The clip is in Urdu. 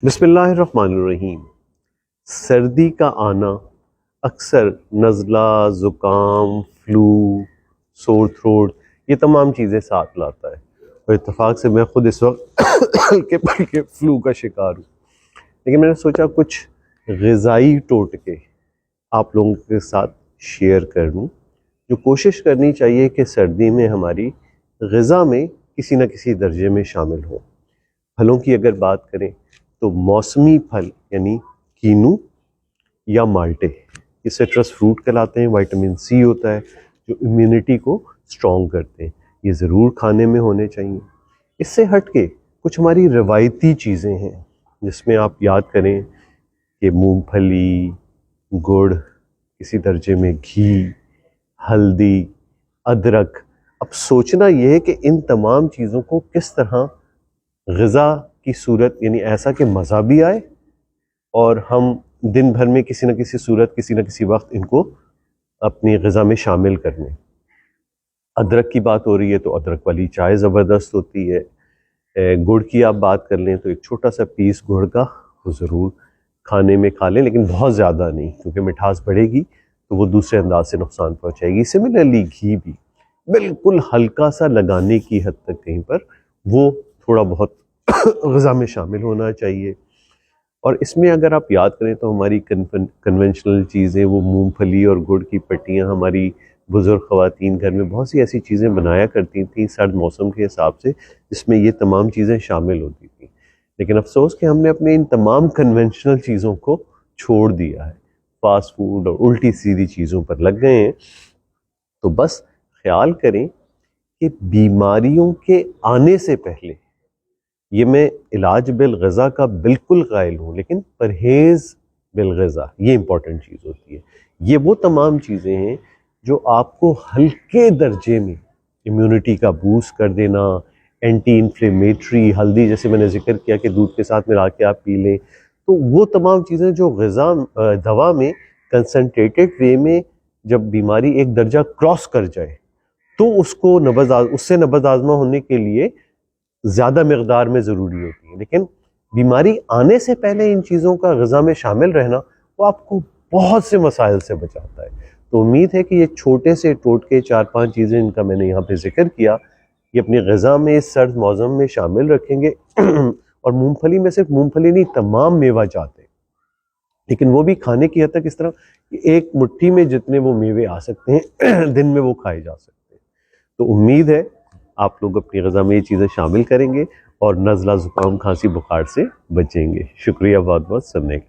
بسم اللہ الرحمن الرحیم۔ سردی کا آنا اکثر نزلہ، زکام، فلو، سور تھروٹ یہ تمام چیزیں ساتھ لاتا ہے، اور اتفاق سے میں خود اس وقت ہلکے پھلکے فلو کا شکار ہوں، لیکن میں نے سوچا کچھ غذائی ٹوٹکے آپ لوگوں کے ساتھ شیئر کر دوں، جو کوشش کرنی چاہیے کہ سردی میں ہماری غذا میں کسی نہ کسی درجے میں شامل ہو۔ پھلوں کی اگر بات کریں تو موسمی پھل یعنی کینو یا مالٹے، یہ سٹرس فروٹ کہلاتے ہیں، وائٹامن سی ہوتا ہے جو امیونٹی کو اسٹرانگ کرتے ہیں، یہ ضرور کھانے میں ہونے چاہیے۔ اس سے ہٹ کے کچھ ہماری روایتی چیزیں ہیں جس میں آپ یاد کریں کہ مونگ پھلی، گڑ، کسی درجے میں گھی، ہلدی، ادرک۔ اب سوچنا یہ ہے کہ ان تمام چیزوں کو کس طرح غذا کی صورت یعنی ایسا کہ مزہ بھی آئے اور ہم دن بھر میں کسی نہ کسی صورت کسی نہ کسی وقت ان کو اپنی غذا میں شامل کر لیں۔ ادرک کی بات ہو رہی ہے تو ادرک والی چائے زبردست ہوتی ہے۔ گڑ کی آپ بات کر لیں تو ایک چھوٹا سا پیس گڑ کا وہ ضرور کھانے میں کھا لیں، لیکن بہت زیادہ نہیں، کیونکہ مٹھاس بڑھے گی تو وہ دوسرے انداز سے نقصان پہنچائے گی۔ سملرلی گھی بھی بالکل ہلکا سا لگانے کی حد تک کہیں پر وہ تھوڑا بہت غذا میں شامل ہونا چاہیے۔ اور اس میں اگر آپ یاد کریں تو ہماری کنونشنل چیزیں، وہ مونگ پھلی اور گڑ کی پٹیاں، ہماری بزرگ خواتین گھر میں بہت سی ایسی چیزیں بنایا کرتی تھیں سرد موسم کے حساب سے جس میں یہ تمام چیزیں شامل ہوتی تھیں، لیکن افسوس کہ ہم نے اپنے ان تمام کنونشنل چیزوں کو چھوڑ دیا ہے، فاسٹ فوڈ اور الٹی سیدھی چیزوں پر لگ گئے ہیں۔ تو بس خیال کریں کہ بیماریوں کے آنے سے پہلے، یہ میں علاج بالغذا کا بالکل قائل ہوں، لیکن پرہیز بالغذا یہ امپورٹنٹ چیز ہوتی ہے۔ یہ وہ تمام چیزیں ہیں جو آپ کو ہلکے درجے میں امیونٹی کا بوسٹ کر دینا، اینٹی انفلیمیٹری، ہلدی جیسے میں نے ذکر کیا کہ دودھ کے ساتھ ملا کے آپ پی لیں، تو وہ تمام چیزیں جو دوا میں کنسنٹریٹڈ وے میں جب بیماری ایک درجہ کراس کر جائے تو اس سے نبض آزما ہونے کے لیے زیادہ مقدار میں ضروری ہوتی ہے، لیکن بیماری آنے سے پہلے ان چیزوں کا غذا میں شامل رہنا وہ آپ کو بہت سے مسائل سے بچاتا ہے۔ تو امید ہے کہ یہ چھوٹے سے ٹوٹکے 4-5 چیزیں ان کا میں نے یہاں پہ ذکر کیا، یہ اپنی غذا میں اس سرد موسم میں شامل رکھیں گے۔ اور مونگ پھلی میں صرف مونگ پھلی نہیں، تمام میوہ جات ہیں، لیکن وہ بھی کھانے کی حد تک اس طرح کہ ایک مٹھی میں جتنے وہ میوے آ سکتے ہیں دن میں وہ کھائے جا سکتے ہیں۔ تو امید ہے آپ لوگ اپنی غذا میں یہ چیزیں شامل کریں گے اور نزلہ، زکام، کھانسی، بخار سے بچیں گے۔ شکریہ بہت بہت سننے کا۔